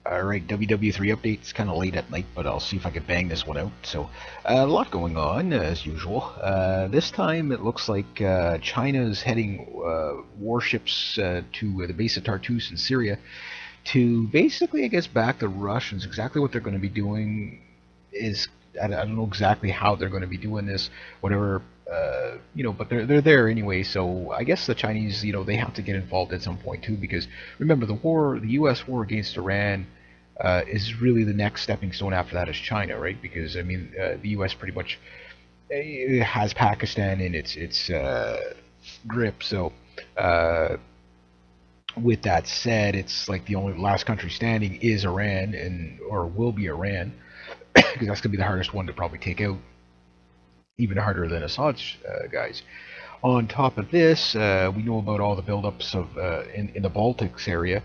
Alright, WW3 update. It's kind of late at night, but I'll see if I can bang this one out. So, a lot going on, as usual. This time it looks like China's heading warships to the base of Tartus in Syria to basically, I guess, back the Russians. Exactly what they're going to be doing is, I don't know exactly how they're going to be doing this, whatever, but they're there anyway. So I guess the Chinese, they have to get involved at some point too, because remember the U.S. war against Iran is really the next stepping stone. After that is China, right? Because I mean, the U.S. pretty much has Pakistan in its grip. So, with that said, it's like the only last country standing is Iran, and or will be Iran, because that's gonna be the hardest one to probably take out, even harder than Assad's guys. On top of this, we know about all the buildups of in the Baltics area.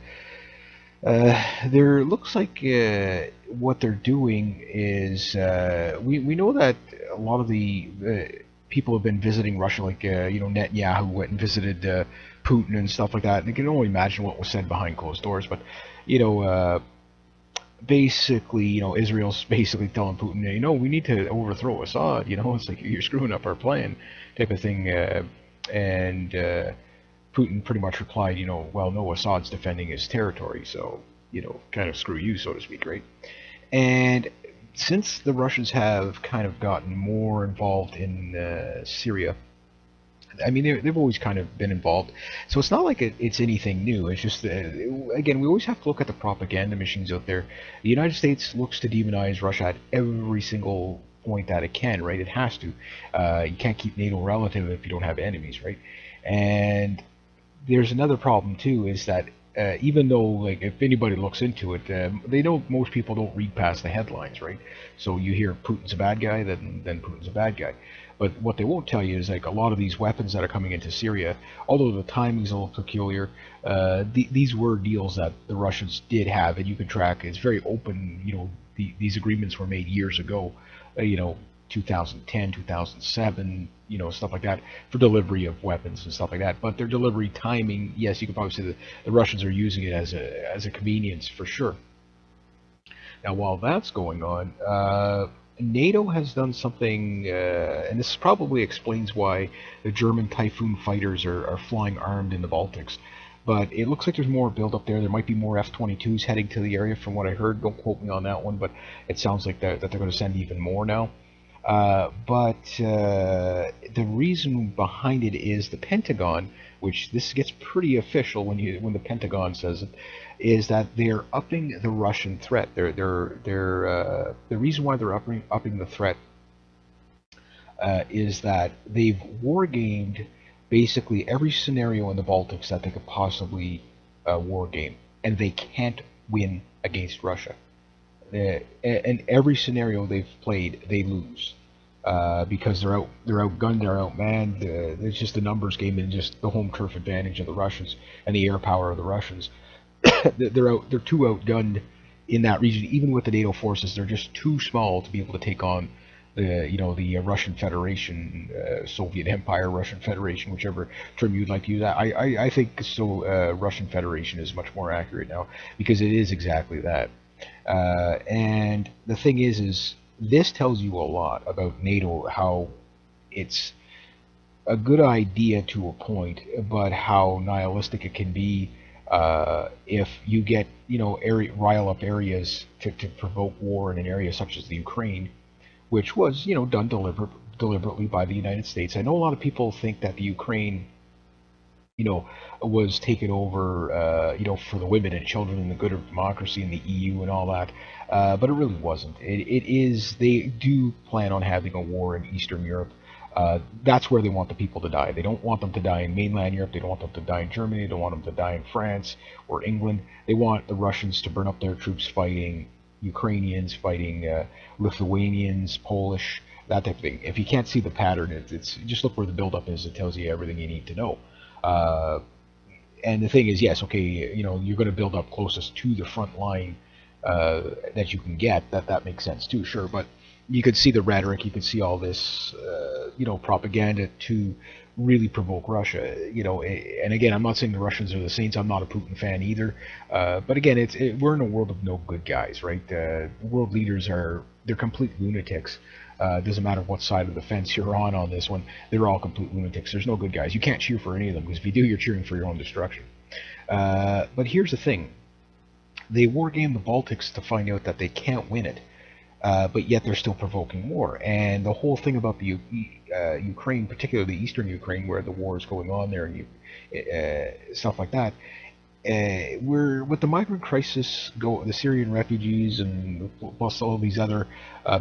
There looks like what they're doing is we know that a lot of the people have been visiting Russia, like Netanyahu went and visited Putin and stuff like that. And you can only imagine what was said behind closed doors. But you know, basically, Israel's basically telling Putin, we need to overthrow Assad. It's like you're screwing up our plan, type of thing. And Putin pretty much replied, well, no, Assad's defending his territory, so, kind of screw you, so to speak, right? And since the Russians have kind of gotten more involved in Syria, I mean, they've always kind of been involved, so it's not like it's anything new. It's just, again, we always have to look at the propaganda machines out there. The United States looks to demonize Russia at every single point that it can, right? It has to. You can't keep NATO relative if you don't have enemies, right? And there's another problem too, is that even though, like, if anybody looks into it, they know most people don't read past the headlines, right? So you hear Putin's a bad guy, then Putin's a bad guy. But what they won't tell you is, like, a lot of these weapons that are coming into Syria, although the timing's a little peculiar, these were deals that the Russians did have, and you can track. It's very open. These agreements were made years ago. 2010, 2007, stuff like that, for delivery of weapons and stuff like that. But their delivery timing, yes, you could probably say that the Russians are using it as a convenience for sure. Now, while that's going on, NATO has done something, and this probably explains why the German Typhoon fighters are flying armed in the Baltics. But it looks like there's more build up there. There might be more F-22s heading to the area from what I heard. Don't quote me on that one, but it sounds like that they're going to send even more now. But the reason behind it is the Pentagon, which this gets pretty official when the Pentagon says it, is that they're upping the Russian threat. The reason why they're upping the threat is that they've wargamed basically every scenario in the Baltics that they could possibly wargame, and they can't win against Russia. And every scenario they've played, they lose because they're outgunned, they're outmanned. It's just a numbers game and just the home turf advantage of the Russians and the air power of the Russians. They're too outgunned in that region. Even with the NATO forces, they're just too small to be able to take on the Russian Federation, Soviet Empire, Russian Federation, whichever term you'd like to use. I think so. Russian Federation is much more accurate now because it is exactly that. And the thing is this tells you a lot about NATO, how it's a good idea to a point, but how nihilistic it can be if you get, rile up areas to provoke war in an area such as the Ukraine, which was, done deliberately by the United States. I know a lot of people think that the Ukraine was taken over, for the women and children and the good of democracy and the EU and all that, but it really wasn't. It is, they do plan on having a war in Eastern Europe. That's where they want the people to die. They don't want them to die in mainland Europe. They don't want them to die in Germany. They don't want them to die in France or England. They want the Russians to burn up their troops fighting Ukrainians, fighting Lithuanians, Polish, that type of thing. If you can't see the pattern, it's just look where the buildup is. It tells you everything you need to know. And the thing is, yes, okay, you're going to build up closest to the front line that you can get. That makes sense too, sure. But you could see the rhetoric, you could see all this, propaganda to really provoke Russia. And again, I'm not saying the Russians are the saints. I'm not a Putin fan either. But again, we're in a world of no good guys, right? World leaders they're complete lunatics. Doesn't matter what side of the fence you're on this one. They're all complete lunatics. There's no good guys. You can't cheer for any of them because if you do, you're cheering for your own destruction. But here's the thing: they war game the Baltics to find out that they can't win it. But yet they're still provoking war. And the whole thing about the Ukraine, particularly eastern Ukraine, where the war is going on there, and stuff like that, we're with the migrant crisis, the Syrian refugees, and plus all these other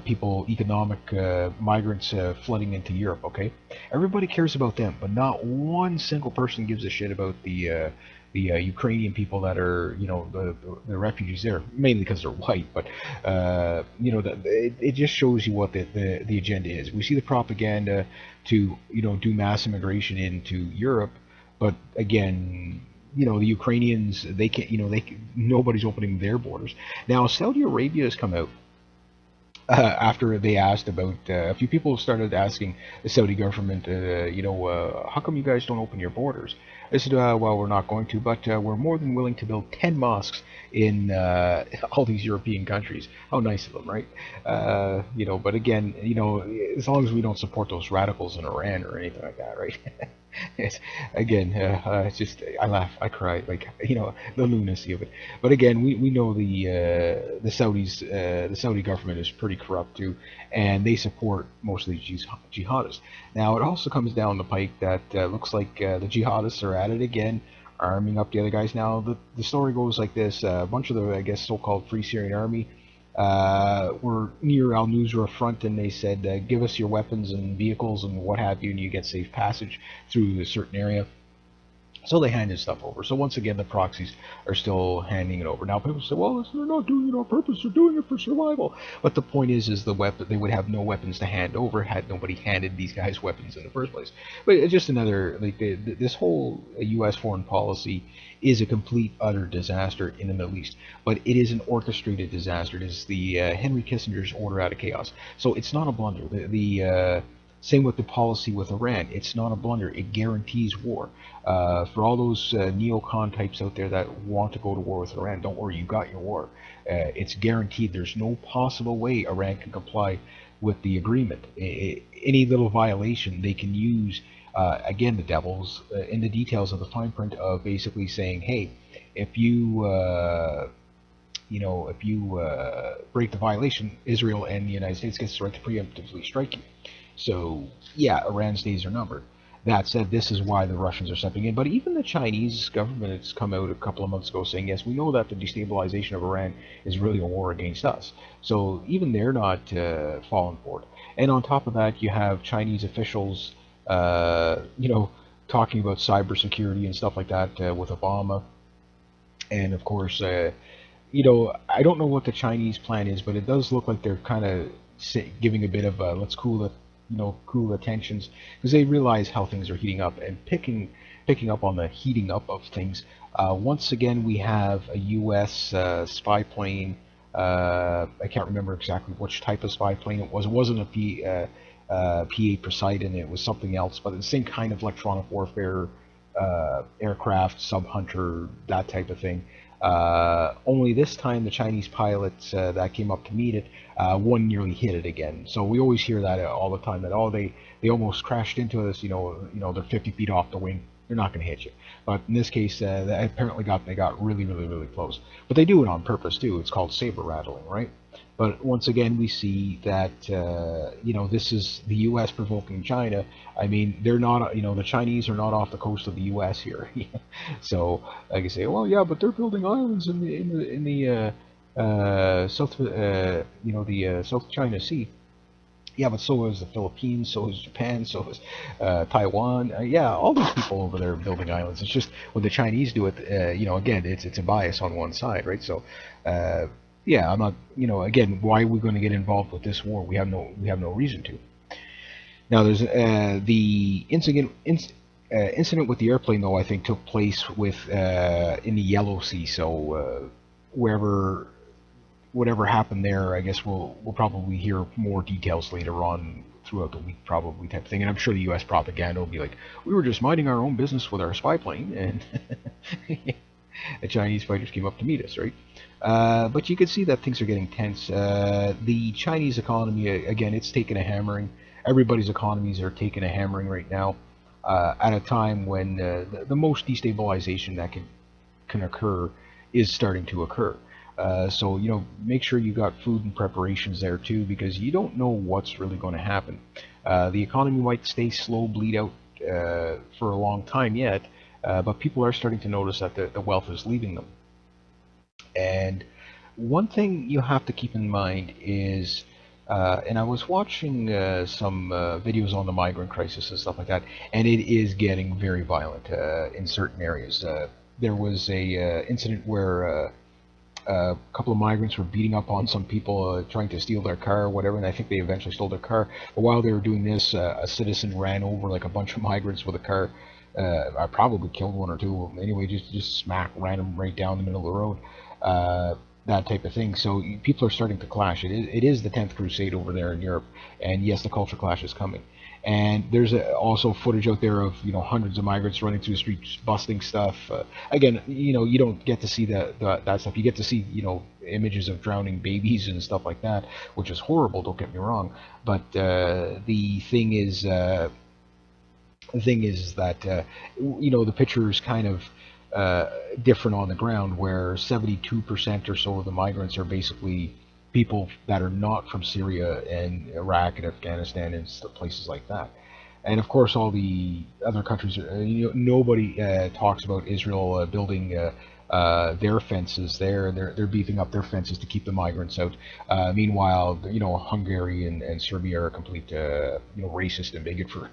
people, economic migrants flooding into Europe. Okay, everybody cares about them, but not one single person gives a shit about the Ukrainian people that are, the refugees there, mainly because they're white. But it just shows you what the agenda is. We see the propaganda to do mass immigration into Europe, but again, the Ukrainians, they can't, nobody's opening their borders. Now, Saudi Arabia has come out after they asked about, a few people started asking the Saudi government, how come you guys don't open your borders? They said, well, we're not going to, but we're more than willing to build 10 mosques in all these European countries. How nice of them, right? But again, as long as we don't support those radicals in Iran or anything like that, right? It's just, I laugh, I cry, like, the lunacy of it. But again, we know the Saudis, the Saudi government is pretty corrupt too, and they support most of these jihadists. Now, it also comes down the pike that looks like the jihadists are at it again, arming up the other guys. Now, the story goes like this: a bunch of the, I guess, so-called Free Syrian Army were near Al Nusra front, and they said, give us your weapons and vehicles and what have you, and you get safe passage through a certain area. So they handed stuff over. So once again, the proxies are still handing it over. Now people say, well, they're not doing it on purpose. They're doing it for survival. But the point is the weapon, they would have no weapons to hand over had nobody handed these guys weapons in the first place. But it's just another, like, this whole U.S. foreign policy is a complete, utter disaster in the Middle East. But it is an orchestrated disaster. It is the Henry Kissinger's order out of chaos. So it's not a blunder. Same with the policy with Iran. It's not a blunder. It guarantees war. For all those neocon types out there that want to go to war with Iran, don't worry, you got your war. It's guaranteed. There's no possible way Iran can comply with the agreement. Any little violation, they can use, again, the devil's in the details of the fine print of basically saying, hey, if you break the violation, Israel and the United States gets the right to preemptively strike you. So, yeah, Iran's days are numbered. That said, this is why the Russians are stepping in. But even the Chinese government has come out a couple of months ago saying, yes, we know that the destabilization of Iran is really a war against us. So even they're not falling for it. And on top of that, you have Chinese officials, talking about cybersecurity and stuff like that with Obama. And of course, I don't know what the Chinese plan is, but it does look like they're kind of giving a bit of let's cool the tensions, because they realize how things are heating up, and picking up on the heating up of things. Once again, we have a U.S. Spy plane. I can't remember exactly which type of spy plane it was. It wasn't a P-8 Poseidon. It was something else, but the same kind of electronic warfare aircraft, sub-hunter, that type of thing. Only this time, the Chinese pilots that came up to meet it, one nearly hit it again. So we always hear that all the time, that they almost crashed into us. They're 50 feet off the wing. They're not going to hit you. But in this case, they apparently got really, really, really close. But they do it on purpose too. It's called saber rattling, right? But once again, we see that this is the U.S. provoking China. I mean, they're not, the Chinese are not off the coast of the U.S. here. So I can say, well, yeah, but they're building islands in the South China Sea. Yeah, but so is the Philippines, so is Japan, so is Taiwan. Yeah, all these people over there building islands. It's just when the Chinese do it, again, it's a bias on one side, right? So. Yeah, I'm not. Again, why are we going to get involved with this war? We have no reason to. Now, there's the incident with the airplane, though. I think took place in the Yellow Sea. So wherever whatever happened there, I guess we'll probably hear more details later on throughout the week, probably type of thing. And I'm sure the U.S. propaganda will be like, we were just minding our own business with our spy plane, and the Chinese fighters came up to meet us, right? But you can see that things are getting tense. The Chinese economy, again, it's taken a hammering. Everybody's economies are taking a hammering right now, at a time when the most destabilization that can occur is starting to occur. So, make sure you got food and preparations there too, because you don't know what's really going to happen. The economy might stay slow, bleed out for a long time yet, but people are starting to notice that the wealth is leaving them. And one thing you have to keep in mind is, and I was watching some videos on the migrant crisis and stuff like that, and it is getting very violent in certain areas. There was a incident where a couple of migrants were beating up on some people trying to steal their car or whatever, and I think they eventually stole their car. But while they were doing this, a citizen ran over like a bunch of migrants with a car. I probably killed one or two of them. Anyway, just smack, ran them right down the middle of the road. That type of thing. So people are starting to clash. It is the 10th Crusade over there in Europe, and yes, the culture clash is coming. And there's also footage out there of hundreds of migrants running through the streets, busting stuff. Again, you don't get to see that stuff. You get to see images of drowning babies and stuff like that, which is horrible. Don't get me wrong. But the thing is that the picture is kind of different on the ground, where 72% or so of the migrants are basically people that are not from Syria and Iraq and Afghanistan and places like that. And of course, all the other countries, nobody talks about Israel building their fences there. They're beefing up their fences to keep the migrants out. Meanwhile, Hungary and Serbia are complete, racist and bigot for,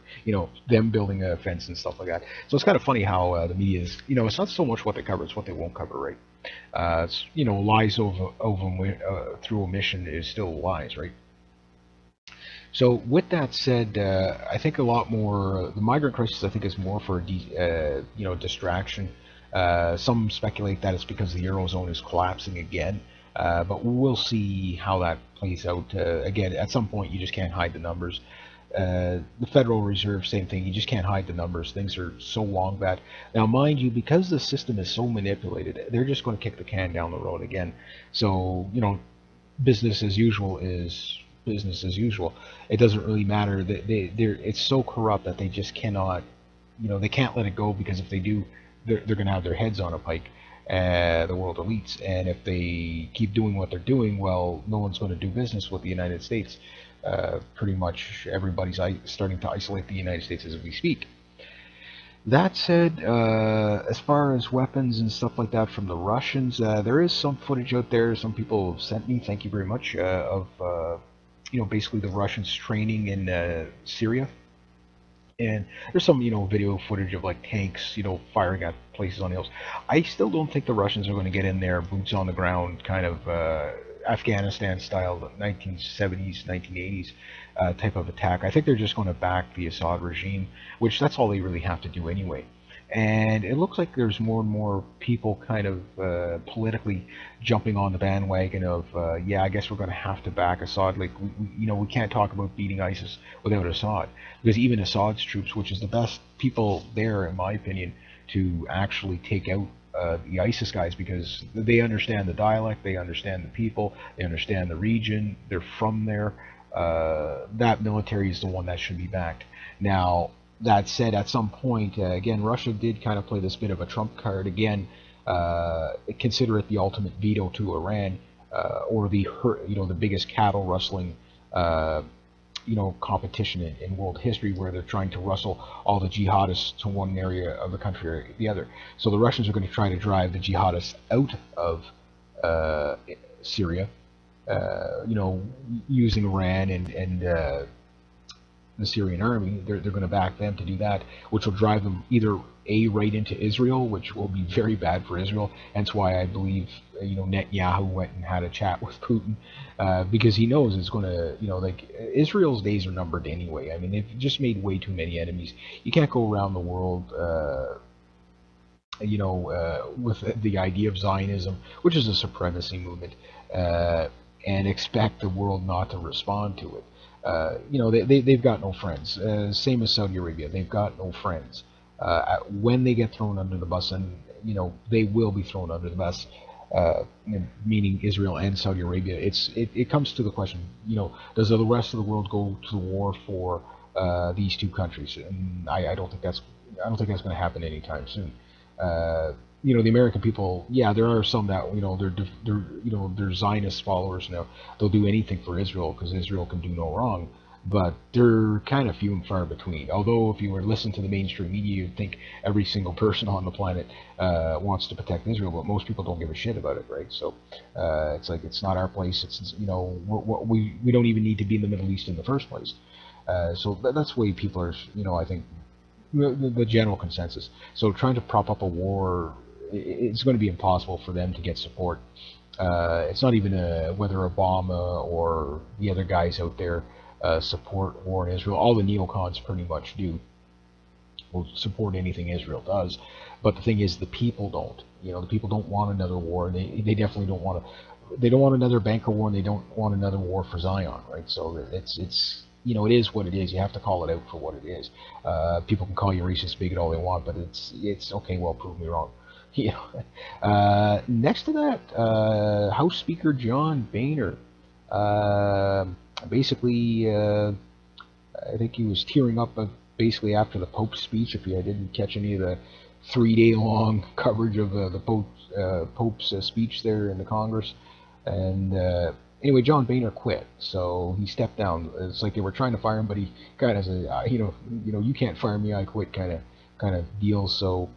them building a fence and stuff like that. So it's kind of funny how the media is, it's not so much what they cover, it's what they won't cover, right? Lies through omission is still lies, right? So with that said, I think a lot more the migrant crisis. I think is more for distraction. Some speculate that it's because the eurozone is collapsing again, but we'll see how that plays out. Again, at some point, you just can't hide the numbers. The Federal Reserve, same thing. You just can't hide the numbers. Things are so long bad. Now, mind you, because the system is so manipulated, they're just going to kick the can down the road again. So, business as usual is business as usual. It doesn't really matter. It's so corrupt that they just cannot, they can't let it go, because if they do, they're going to have their heads on a pike, the world elites. And if they keep doing what they're doing, well, no one's going to do business with the United States. Pretty much everybody's starting to isolate the United States as we speak. That said, as far as weapons and stuff like that from the Russians, there is some footage out there. Some people have sent me, thank you very much, of basically the Russians training in Syria. And there's some, video footage of like tanks, firing at places on the hills. I still don't think the Russians are going to get in there, boots on the ground, kind of Afghanistan style, 1970s, 1980s type of attack. I think they're just going to back the Assad regime, which that's all they really have to do anyway. And it looks like there's more and more people kind of politically jumping on the bandwagon of, yeah, I guess we're going to have to back Assad. Like, we can't talk about beating ISIS without Assad, because even Assad's troops, which is the best people there, in my opinion, to actually take out the ISIS guys, because they understand the dialect, they understand the people, they understand the region, they're from there. That military is the one that should be backed. Now, that said, at some point, again, Russia did kind of play this bit of a trump card again. Consider it the ultimate veto to Iran, or the biggest cattle rustling, competition in world history, where they're trying to rustle all the jihadists to one area of the country or the other. So the Russians are going to try to drive the jihadists out of Syria, using Iran and the Syrian army. They're going to back them to do that, which will drive them either right into Israel, which will be very bad for Israel. Hence why I believe Netanyahu went and had a chat with Putin, because he knows it's going to Israel's days are numbered anyway. I mean, they've just made way too many enemies. You can't go around the world with the idea of Zionism, which is a supremacy movement, and expect the world not to respond to it. They've got no friends. Same as Saudi Arabia, they've got no friends. When they get thrown under the bus, and they will be thrown under the bus, meaning Israel and Saudi Arabia. It comes to the question, does the rest of the world go to war for these two countries? And I don't think that's going to happen anytime soon. Uh, the American people, yeah, there are some that they're Zionist followers now. They'll do anything for Israel because Israel can do no wrong. But they're kind of few and far between. Although, if you were to listen to the mainstream media, you'd think every single person on the planet wants to protect Israel, but most people don't give a shit about it, right? So it's like it's not our place. It's we don't even need to be in the Middle East in the first place. So that's the way people are. I think the general consensus. So trying to prop up a war, it's going to be impossible for them to get support. It's not even whether Obama or the other guys out there support war in Israel. All the neocons pretty much do will support anything Israel does. But the thing is, the people don't. The people don't want another war. They definitely don't want to. They don't want another banker war, and they don't want another war for Zion, right? So it's it is what it is. You have to call it out for what it is. People can call you racist, bigot all they want, but it's okay. Well, prove me wrong. Next to that, House Speaker John Boehner, uh, basically, I think he was tearing up basically after the Pope's speech. If you didn't catch any of the 3 day long coverage of the Pope's speech there in the Congress, and anyway, John Boehner quit, so he stepped down. It's like they were trying to fire him, but he kind of said, you can't fire me, I quit, kind of deal. So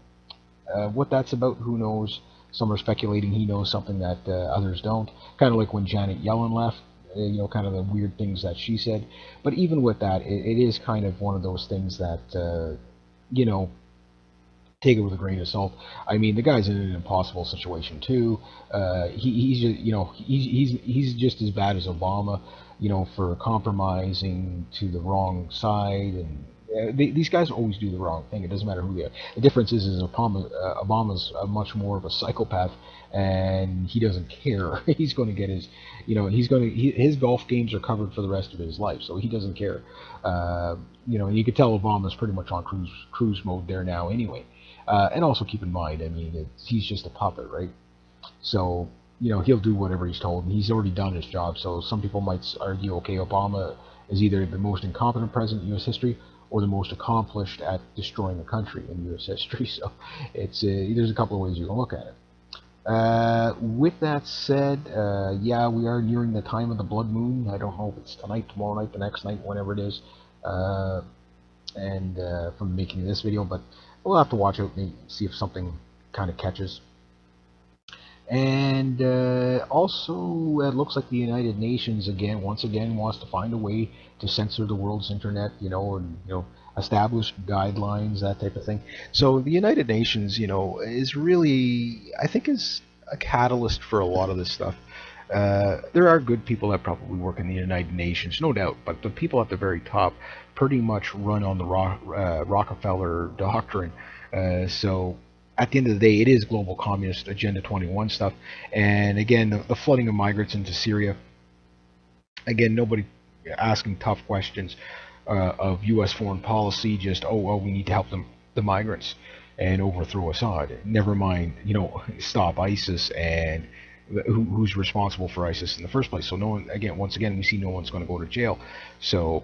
what that's about, who knows? Some are speculating he knows something that others don't. Kind of like when Janet Yellen left, kind of the weird things that she said. But even with that, it is kind of one of those things that, take it with a grain of salt. I mean, the guy's in an impossible situation too. He's just, he's just as bad as Obama, for compromising to the wrong side, and these guys always do the wrong thing. It doesn't matter who they are. The difference is Obama's much more of a psychopath, and he doesn't care. He's going to get his, his golf games are covered for the rest of his life, so he doesn't care. And you could tell Obama's pretty much on cruise mode there now anyway. And also keep in mind, I mean, he's just a puppet, right? So, he'll do whatever he's told, and he's already done his job. So some people might argue, okay, Obama is either the most incompetent president in U.S. history or the most accomplished at destroying the country in U.S. history. So it's there's a couple of ways you can look at it. With that said, yeah, we are nearing the time of the blood moon. I don't know if it's tonight, tomorrow night, the next night, whenever it is. And from making this video, but we'll have to watch out and see if something kind of catches. And also, it looks like the United Nations once again wants to find a way to censor the world's internet, and establish guidelines, that type of thing. So the United Nations, is really, I think, is a catalyst for a lot of this stuff. There are good people that probably work in the United Nations, no doubt, but the people at the very top pretty much run on the Rockefeller doctrine. So at the end of the day, it is global communist Agenda 21 stuff. And again, the flooding of migrants into Syria. Again, nobody asking tough questions of U.S. foreign policy. Just, oh, well, we need to help the migrants and overthrow Assad. Never mind, stop ISIS and who's responsible for ISIS in the first place. So no one, once again, we see no one's going to go to jail. So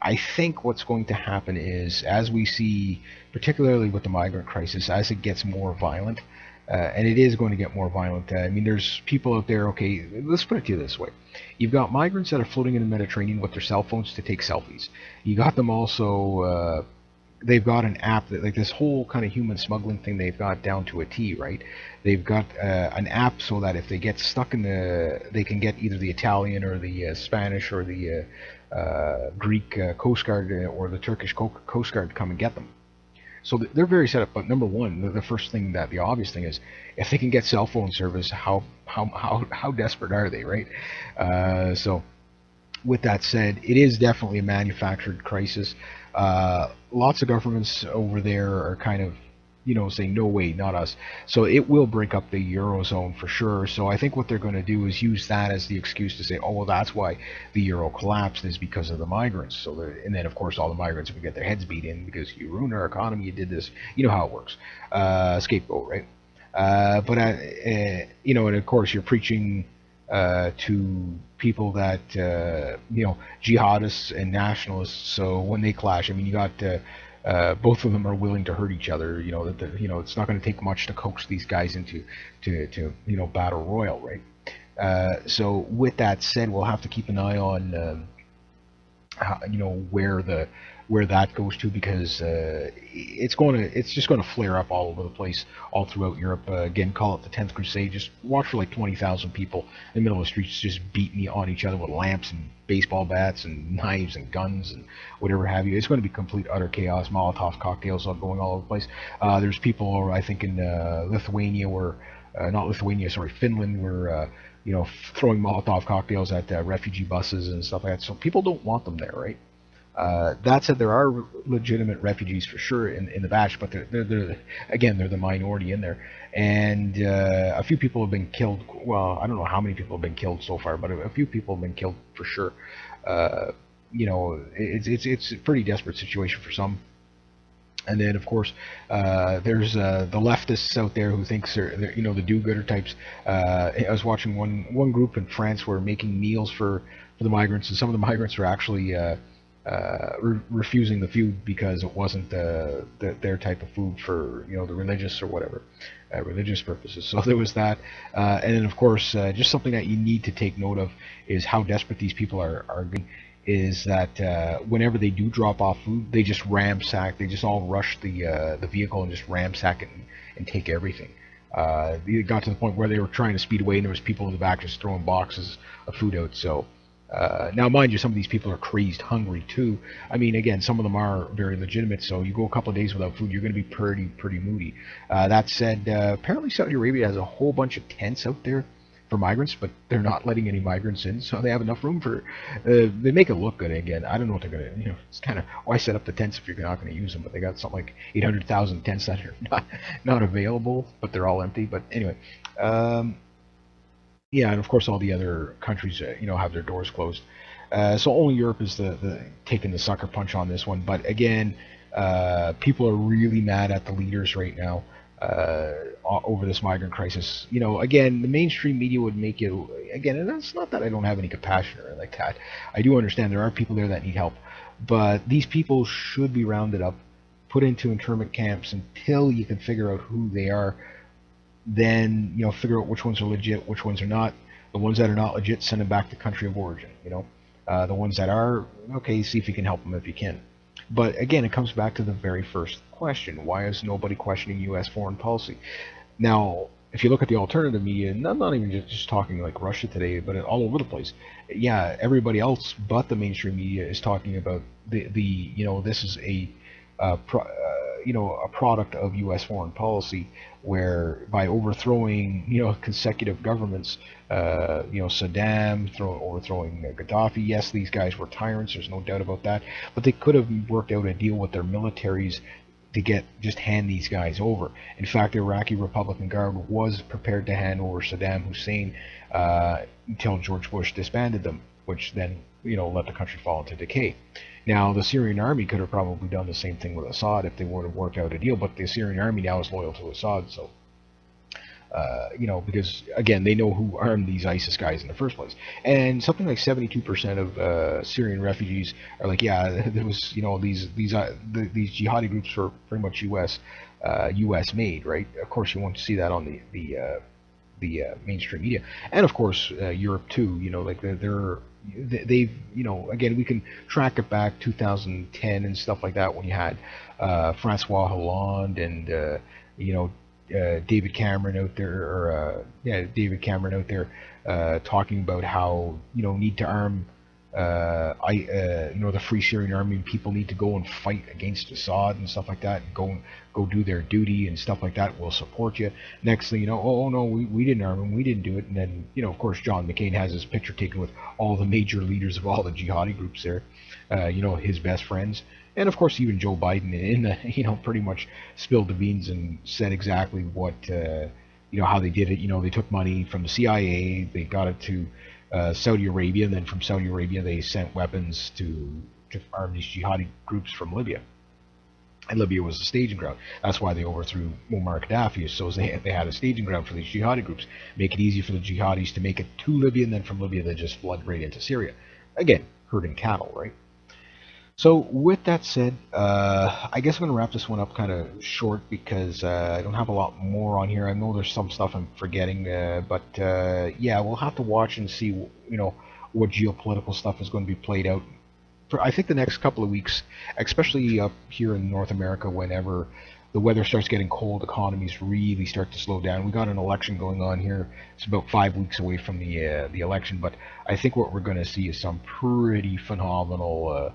I think what's going to happen is, as we see, particularly with the migrant crisis, as it gets more violent, and it is going to get more violent. I mean, there's people out there, okay, let's put it to you this way. You've got migrants that are floating in the Mediterranean with their cell phones to take selfies. You got them also, they've got an app that, like this whole kind of human smuggling thing, they've got down to a T, right? They've got an app so that if they get stuck they can get either the Italian or the Spanish or the Greek Coast Guard or the Turkish Coast Guard to come and get them. So they're very set up. But number one, the first thing, the obvious thing is, if they can get cell phone service, how desperate are they, right? So with that said, it is definitely a manufactured crisis. Lots of governments over there are kind of saying no way, not us. So it will break up the eurozone for sure. So I think what they're going to do is use that as the excuse to say, oh well, that's why the euro collapsed is because of the migrants. And then of course all the migrants would get their heads beat in because you ruined our economy, you did this. You know how it works. Scapegoat, right? And of course you're preaching to people that jihadists and nationalists. So when they clash, I mean, you got both of them are willing to hurt each other. It's not going to take much to coax these guys into battle royal, right? So with that said, we'll have to keep an eye on where that goes to, because it's just going to flare up all over the place, all throughout Europe. Again, call it the 10th Crusade. Just watch for like 20,000 people in the middle of the streets just beating on each other with lamps and baseball bats and knives and guns and whatever have you. It's going to be complete utter chaos. Molotov cocktails are going all over the place. There's people, I think, in Lithuania where not Lithuania, sorry, Finland, where throwing Molotov cocktails at refugee buses and stuff like that. So people don't want them there, right? That said, there are legitimate refugees for sure in the batch, but they're the minority in there, and a few people have been killed. Well, I don't know how many people have been killed so far, but a few people have been killed for sure. It's a pretty desperate situation for some. And then, of course, there's the leftists out there who thinks they're the do-gooder types. I was watching one group in France were making meals for the migrants, and some of the migrants were actually refusing the food because it wasn't their type of food for the religious or whatever, religious purposes. So there was that, and then of course just something that you need to take note of is how desperate these people are getting. Is that whenever they do drop off food, they just ransack. They just all rush the vehicle and just ransack it and take everything. It got to the point where they were trying to speed away, and there was people in the back just throwing boxes of food out. So now, mind you, some of these people are crazed hungry too. I mean, again, some of them are very legitimate. So you go a couple of days without food, you're going to be pretty moody. That said, apparently Saudi Arabia has a whole bunch of tents out there for migrants, but they're not letting any migrants in, so they have enough room for. They make it look good. Again, I don't know what they're gonna. It's kind of why set up the tents if you're not going to use them. But they got something like 800,000 tents that are not available, but they're all empty. But anyway, yeah, and of course all the other countries, have their doors closed. So only Europe is the taking the sucker punch on this one. But again, people are really mad at the leaders right now. Over this migrant crisis. Again, the mainstream media would make it, again, and it's not that I don't have any compassion or like that. I do understand there are people there that need help, but these people should be rounded up, put into internment camps until you can figure out who they are. Then, figure out which ones are legit, which ones are not. The ones that are not legit, send them back to country of origin, the ones that are, okay, see if you can help them if you can. But again, it comes back to the very first question. Why is nobody questioning U.S. foreign policy? Now, if you look at the alternative media, and I'm not even just talking like Russia today, but all over the place, yeah, everybody else but the mainstream media is talking about this is a product of U.S. foreign policy, where by overthrowing consecutive governments, Saddam, overthrowing Gaddafi. Yes, these guys were tyrants. There's no doubt about that. But they could have worked out a deal with their militaries to just hand these guys over. In fact, the Iraqi Republican Guard was prepared to hand over Saddam Hussein until George Bush disbanded them, which then let the country fall into decay. Now, the Syrian army could have probably done the same thing with Assad if they would have worked out a deal, but the Syrian army now is loyal to Assad, so because again, they know who armed these ISIS guys in the first place. And something like 72% of Syrian refugees are like, yeah, there was these jihadi groups were pretty much U.S. made, right? Of course, you won't see that on the mainstream media, and of course Europe too. Like they've again, we can track it back 2010 and stuff like that when you had Francois Hollande and David Cameron out there, talking about how need to arm the Free Syrian Army, and people need to go and fight against Assad and stuff like that, and go do their duty and stuff like that. We'll support you. Next thing you know, oh no, we didn't arm him, we didn't do it. And then of course John McCain has his picture taken with all the major leaders of all the jihadi groups there, his best friends. And of course, even Joe Biden, in the, pretty much spilled the beans and said exactly what, how they did it. They took money from the CIA, they got it to Saudi Arabia, and then from Saudi Arabia they sent weapons to arm these jihadi groups from Libya. And Libya was a staging ground. That's why they overthrew Muammar Gaddafi, so they had a staging ground for these jihadi groups. Make it easy for the jihadis to make it to Libya, and then from Libya they just flood right into Syria. Again, herding cattle, right? So with that said, I guess I'm going to wrap this one up kind of short because I don't have a lot more on here. I know there's some stuff I'm forgetting, but yeah, we'll have to watch and see, what geopolitical stuff is going to be played out. I think the next couple of weeks, especially up here in North America, whenever the weather starts getting cold, economies really start to slow down. We got an election going on here. It's about 5 weeks away from the election, but I think what we're going to see is some pretty phenomenal,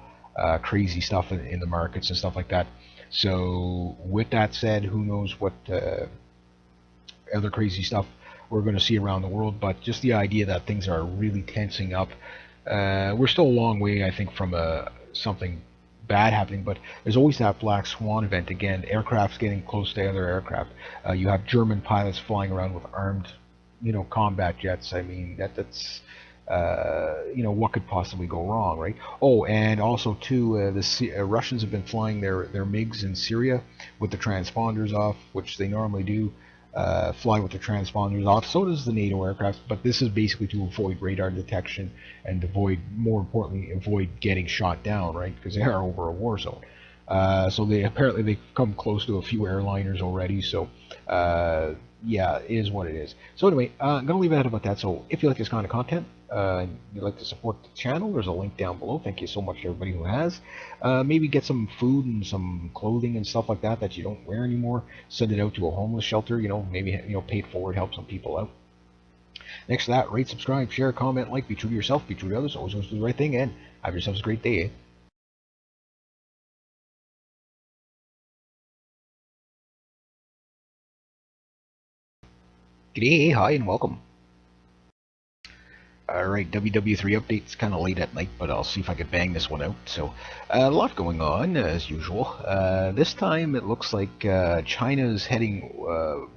crazy stuff in the markets and stuff like that. So with that said, who knows what other crazy stuff we're going to see around the world, but just the idea that things are really tensing up. We're still a long way, I think, from something bad happening, but there's always that black swan event again. Aircraft's getting close to other aircraft. You have German pilots flying around with armed, combat jets. I mean, that's what could possibly go wrong, right? Oh, and also too, the Russians have been flying their MiGs in Syria with the transponders off, which they normally do. Fly with the transponders off. So does the NATO aircraft, but this is basically to avoid radar detection and more importantly, avoid getting shot down, right? Because they are over a war zone. So they've come close to a few airliners already. So yeah, it is what it is. So anyway, I'm gonna leave it at about that. So if you like this kind of content, and you'd like to support the channel, there's a link down below. Thank you so much to everybody who has. Maybe get some food and some clothing and stuff like that you don't wear anymore. Send it out to a homeless shelter. Maybe pay it forward, help some people out. Next to that, rate, subscribe, share, comment, like. Be true to yourself, be true to others. Always do the right thing, and have yourselves a great day. Eh? G'day, hi, and welcome. Alright, WW3 update's kind of late at night, but I'll see if I can bang this one out. So, a lot going on, as usual. This time it looks like China's heading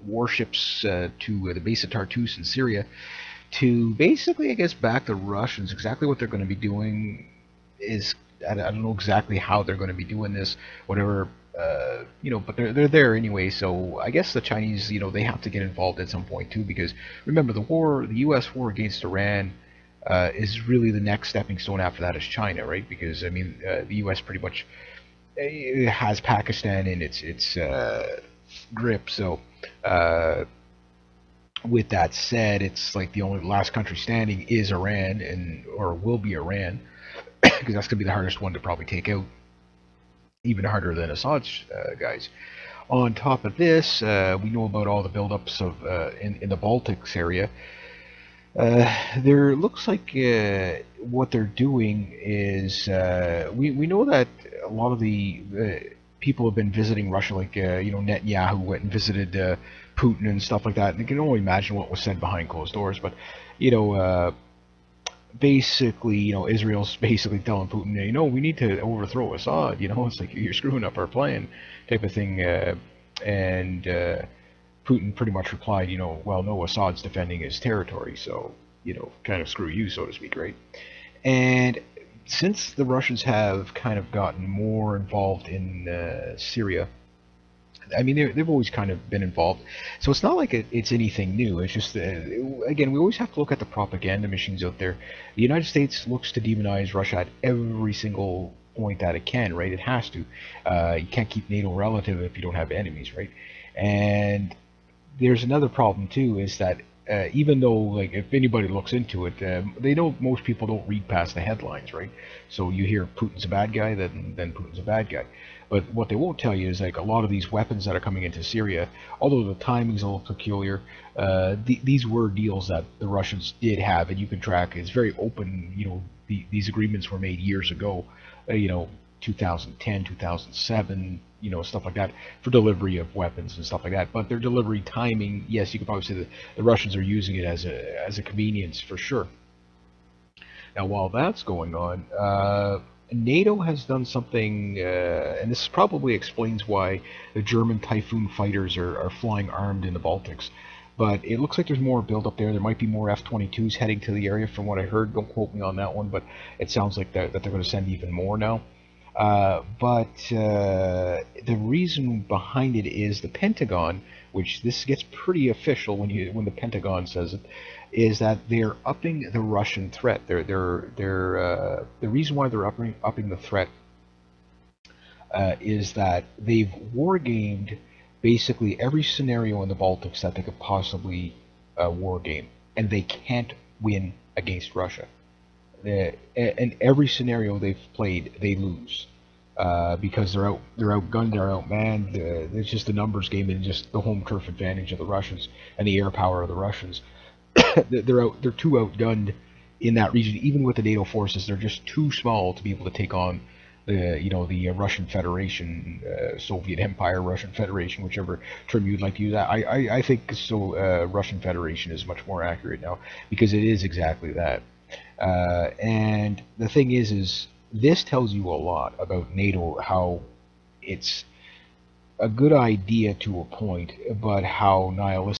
warships to the base of Tartus in Syria to basically, I guess, back the Russians. Exactly what they're going to be doing is, I don't know exactly how they're going to be doing this, whatever, but they're there anyway. So I guess the Chinese, they have to get involved at some point too, because remember the U.S. war against Iran is really the next stepping stone. After that is China, right? Because I mean, the U.S. pretty much has Pakistan in its grip. So with that said, it's like the only last country standing is Iran, or will be Iran, because that's gonna be the hardest one to probably take out, even harder than Assad's guys. On top of this, we know about all the buildups of in the Baltics area. There looks like what they're doing is we know that a lot of the people have been visiting Russia, like Netanyahu went and visited Putin and stuff like that. And you can only imagine what was said behind closed doors, but basically, Israel's basically telling Putin, we need to overthrow Assad. It's like you're screwing up our plan, type of thing. And Putin pretty much replied, well, no, Assad's defending his territory, so kind of screw you, so to speak, right? And since the Russians have kind of gotten more involved in Syria, I mean, they've always kind of been involved, so it's not like it's anything new. It's just, again, we always have to look at the propaganda machines out there. The United States looks to demonize Russia at every single point that it can, right? It has to. You can't keep NATO relative if you don't have enemies, right? And there's another problem too, is that even though, like, if anybody looks into it, they know most people don't read past the headlines, right? So you hear Putin's a bad guy, then Putin's a bad guy. But what they won't tell you is, like, a lot of these weapons that are coming into Syria, although the timing's a little peculiar, these were deals that the Russians did have, and you can track. It's very open. These agreements were made years ago. 2010, 2007, stuff like that, for delivery of weapons and stuff like that. But their delivery timing, yes, you could probably say that the Russians are using it as a convenience for sure. Now, while that's going on, NATO has done something, and this probably explains why the German Typhoon fighters are flying armed in the Baltics. But it looks like there's more build up there. There might be more F-22s heading to the area, from what I heard. Don't quote me on that one, but it sounds like that they're going to send even more now. But the reason behind it is the Pentagon, which this gets pretty official when the Pentagon says it, is that they're upping the Russian threat. The reason why they're upping the threat is that they've war gamed basically every scenario in the Baltics that they could possibly war game, and they can't win against Russia. In every scenario they've played, they lose because they're outgunned, they're outmanned. It's just a numbers game and just the home turf advantage of the Russians and the air power of the Russians. They're too outgunned in that region. Even with the NATO forces, they're just too small to be able to take on the Russian Federation, Soviet Empire, Russian Federation, whichever term you'd like to use. I think so. Russian Federation is much more accurate now because it is exactly that. And the thing is this tells you a lot about NATO, how it's a good idea to a point, but how nihilistic